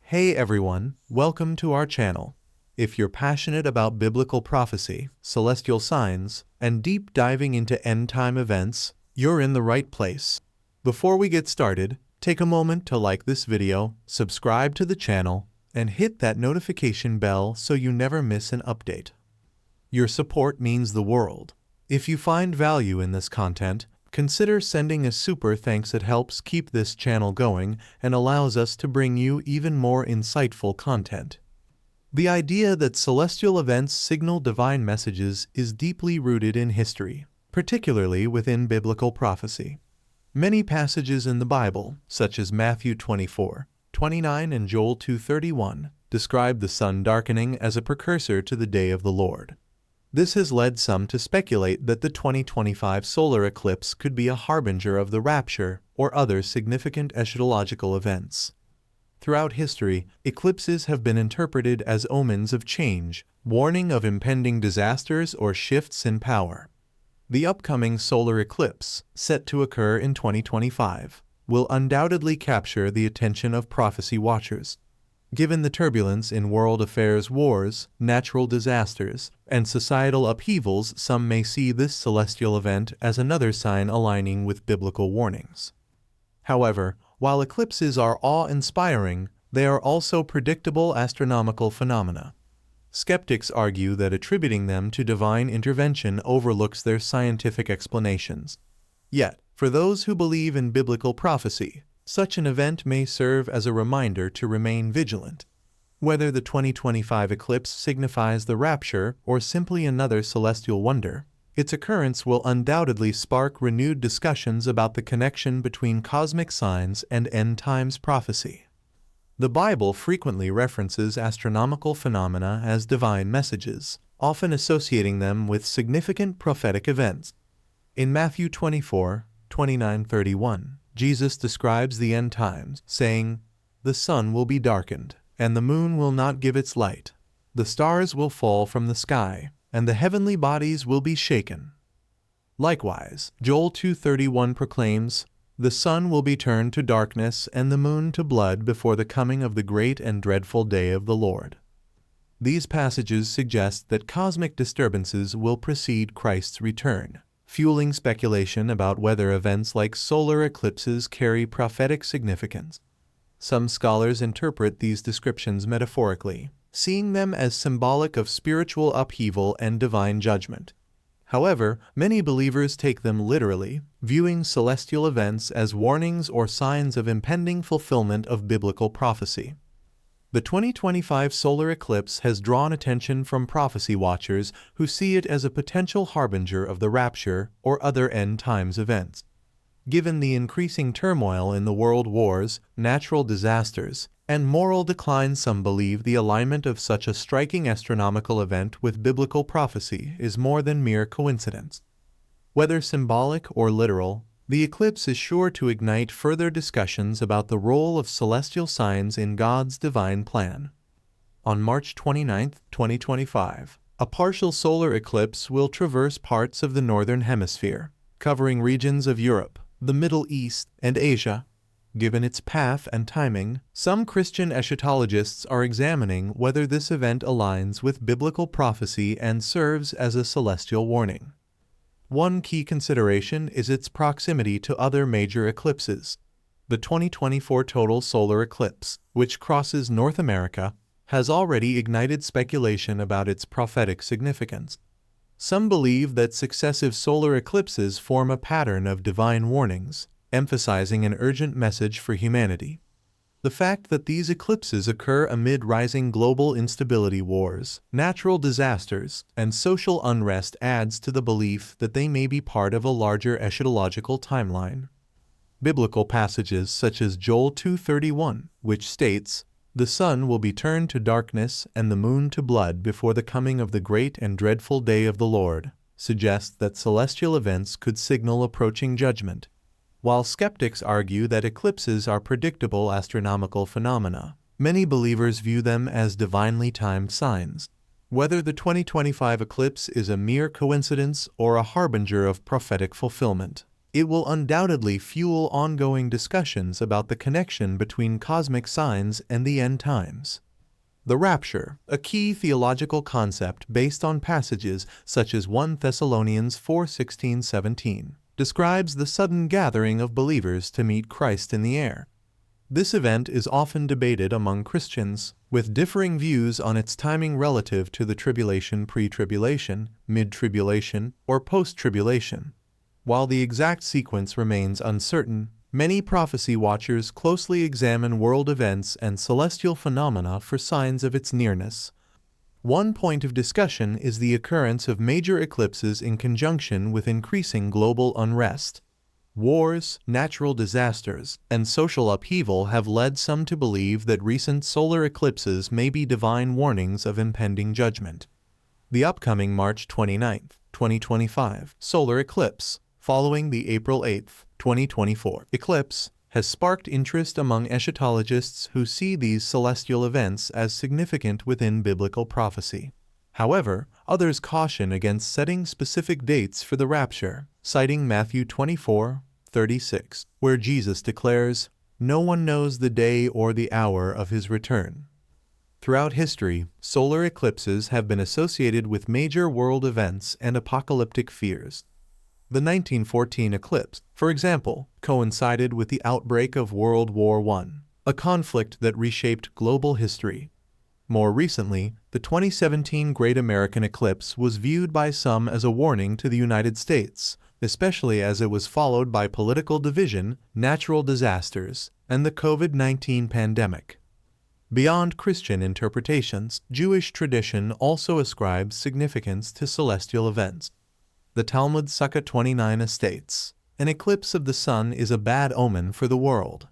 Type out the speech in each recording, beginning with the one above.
Hey everyone, welcome to our channel. If you're passionate about biblical prophecy, celestial signs, and deep diving into end-time events, you're in the right place. Before we get started, take a moment to like this video, subscribe to the channel, and hit that notification bell so you never miss an update. Your support means the world. If you find value in this content, consider sending a super thanks. It helps keep this channel going and allows us to bring you even more insightful content. The idea that celestial events signal divine messages is deeply rooted in history, particularly within biblical prophecy. Many passages in the Bible, such as Matthew 24:29 and Joel 2:31, describe the sun darkening as a precursor to the day of the Lord. This has led some to speculate that the 2025 solar eclipse could be a harbinger of the rapture or other significant eschatological events. Throughout history, eclipses have been interpreted as omens of change, warning of impending disasters or shifts in power. The upcoming solar eclipse, set to occur in 2025, will undoubtedly capture the attention of prophecy watchers. Given the turbulence in world affairs, wars, natural disasters, and societal upheavals, some may see this celestial event as another sign aligning with biblical warnings. However, while eclipses are awe-inspiring, they are also predictable astronomical phenomena. Skeptics argue that attributing them to divine intervention overlooks their scientific explanations. Yet, for those who believe in biblical prophecy, such an event may serve as a reminder to remain vigilant. Whether the 2025 eclipse signifies the rapture or simply another celestial wonder, its occurrence will undoubtedly spark renewed discussions about the connection between cosmic signs and end-times prophecy. The Bible frequently references astronomical phenomena as divine messages, often associating them with significant prophetic events. In Matthew 24:29-31, Jesus describes the end times, saying, "The sun will be darkened, and the moon will not give its light. The stars will fall from the sky, and the heavenly bodies will be shaken." Likewise, Joel 2:31 proclaims, "The sun will be turned to darkness and the moon to blood before the coming of the great and dreadful day of the Lord." These passages suggest that cosmic disturbances will precede Christ's return, fueling speculation about whether events like solar eclipses carry prophetic significance. Some scholars interpret these descriptions metaphorically, seeing them as symbolic of spiritual upheaval and divine judgment. However, many believers take them literally, viewing celestial events as warnings or signs of impending fulfillment of biblical prophecy. The 2025 solar eclipse has drawn attention from prophecy watchers who see it as a potential harbinger of the rapture or other end-times events. Given the increasing turmoil in the world wars, natural disasters, and moral decline, some believe the alignment of such a striking astronomical event with biblical prophecy is more than mere coincidence. Whether symbolic or literal, the eclipse is sure to ignite further discussions about the role of celestial signs in God's divine plan. On March 29, 2025, a partial solar eclipse will traverse parts of the Northern Hemisphere, covering regions of Europe, the Middle East, and Asia. Given its path and timing, some Christian eschatologists are examining whether this event aligns with biblical prophecy and serves as a celestial warning. One key consideration is its proximity to other major eclipses. The 2024 total solar eclipse, which crosses North America, has already ignited speculation about its prophetic significance. Some believe that successive solar eclipses form a pattern of divine warnings, emphasizing an urgent message for humanity. The fact that these eclipses occur amid rising global instability, wars, natural disasters, and social unrest adds to the belief that they may be part of a larger eschatological timeline. Biblical passages such as Joel 2:31, which states, "The sun will be turned to darkness and the moon to blood before the coming of the great and dreadful day of the Lord," suggest that celestial events could signal approaching judgment. While skeptics argue that eclipses are predictable astronomical phenomena, many believers view them as divinely timed signs. Whether the 2025 eclipse is a mere coincidence or a harbinger of prophetic fulfillment, It will undoubtedly fuel ongoing discussions about the connection between cosmic signs and the end times. The rapture, a key theological concept based on passages such as 1 Thessalonians 4:16-17, describes the sudden gathering of believers to meet Christ in the air. This event is often debated among Christians, with differing views on its timing relative to the tribulation, pre-tribulation, mid-tribulation, or post-tribulation. While the exact sequence remains uncertain, many prophecy watchers closely examine world events and celestial phenomena for signs of its nearness. One point of discussion is the occurrence of major eclipses in conjunction with increasing global unrest. Wars, natural disasters, and social upheaval have led some to believe that recent solar eclipses may be divine warnings of impending judgment. The upcoming March 29, 2025 solar eclipse, following the April 8, 2024 eclipse, has sparked interest among eschatologists who see these celestial events as significant within biblical prophecy. However, others caution against setting specific dates for the rapture, citing Matthew 24:36, where Jesus declares, "No one knows the day or the hour of his return." Throughout history, solar eclipses have been associated with major world events and apocalyptic fears. The 1914 eclipse, for example, coincided with the outbreak of World War I, a conflict that reshaped global history. More recently, the 2017 Great American Eclipse was viewed by some as a warning to the United States, especially as it was followed by political division, natural disasters, and the COVID-19 pandemic. Beyond Christian interpretations, Jewish tradition also ascribes significance to celestial events. The Talmud Sukkah 29 states, "An eclipse of the sun is a bad omen for the world."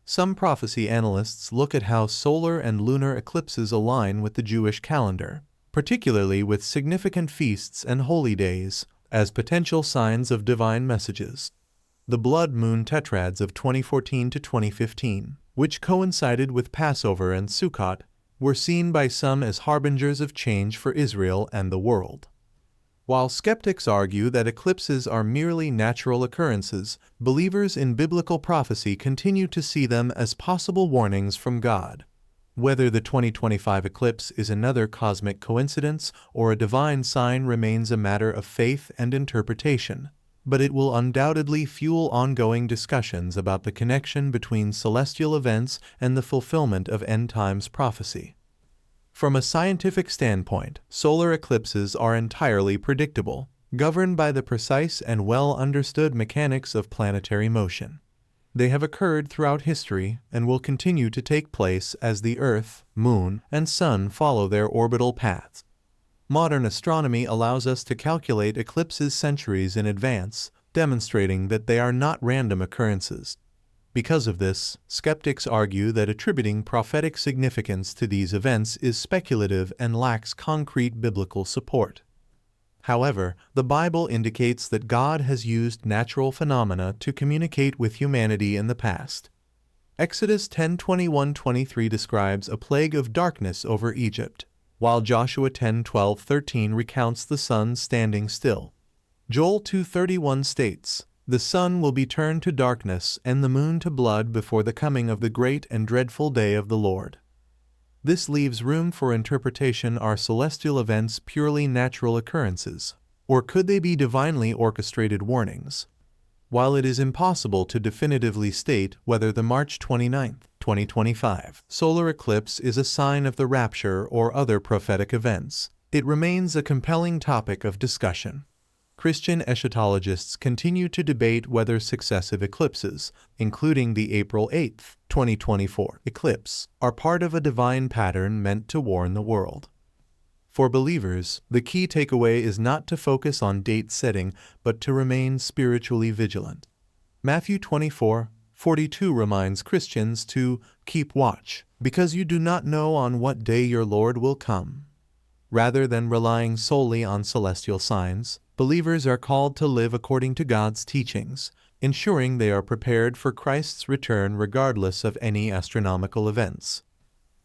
Some prophecy analysts look at how solar and lunar eclipses align with the Jewish calendar, particularly with significant feasts and holy days, as potential signs of divine messages. The blood moon tetrads of 2014 to 2015, which coincided with Passover and Sukkot, were seen by some as harbingers of change for Israel and the world. While skeptics argue that eclipses are merely natural occurrences, believers in biblical prophecy continue to see them as possible warnings from God. Whether the 2025 eclipse is another cosmic coincidence or a divine sign remains a matter of faith and interpretation, but it will undoubtedly fuel ongoing discussions about the connection between celestial events and the fulfillment of end-times prophecy. From a scientific standpoint, solar eclipses are entirely predictable, governed by the precise and well-understood mechanics of planetary motion. They have occurred throughout history and will continue to take place as the Earth, Moon, and Sun follow their orbital paths. Modern astronomy allows us to calculate eclipses centuries in advance, demonstrating that they are not random occurrences. Because of this, skeptics argue that attributing prophetic significance to these events is speculative and lacks concrete biblical support. However, the Bible indicates that God has used natural phenomena to communicate with humanity in the past. Exodus 10:21-23 describes a plague of darkness over Egypt, while Joshua 10:12-13 recounts the sun standing still. Joel 2:31 states, "The sun will be turned to darkness and the moon to blood before the coming of the great and dreadful day of the Lord." This leaves room for interpretation. Are celestial events purely natural occurrences, or could they be divinely orchestrated warnings? While it is impossible to definitively state whether the March 29, 2025 solar eclipse is a sign of the rapture or other prophetic events, it remains a compelling topic of discussion. Christian eschatologists continue to debate whether successive eclipses, including the April 8, 2024 eclipse, are part of a divine pattern meant to warn the world. For believers, the key takeaway is not to focus on date setting, but to remain spiritually vigilant. Matthew 24:42 reminds Christians to keep watch, because you do not know on what day your Lord will come. Rather than relying solely on celestial signs, believers are called to live according to God's teachings, ensuring they are prepared for Christ's return regardless of any astronomical events.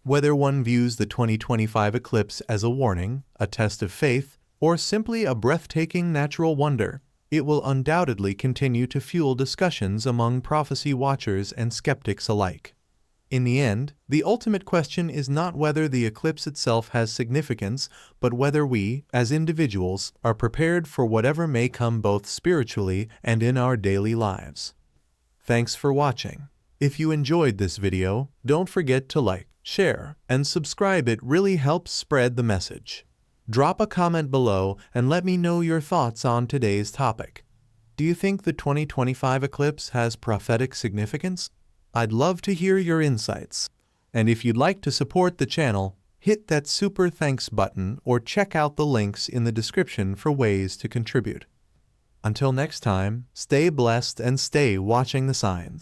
Whether one views the 2025 eclipse as a warning, a test of faith, or simply a breathtaking natural wonder, It will undoubtedly continue to fuel discussions among prophecy watchers and skeptics alike. In the end, the ultimate question is not whether the eclipse itself has significance, but whether we, as individuals, are prepared for whatever may come both spiritually and in our daily lives. Thanks for watching. If you enjoyed this video, don't forget to like, share, and subscribe. It really helps spread the message. Drop a comment below and let me know your thoughts on today's topic. Do you think the 2025 eclipse has prophetic significance? I'd love to hear your insights. And if you'd like to support the channel, hit that super thanks button or check out the links in the description for ways to contribute. Until next time, stay blessed and stay watching the signs.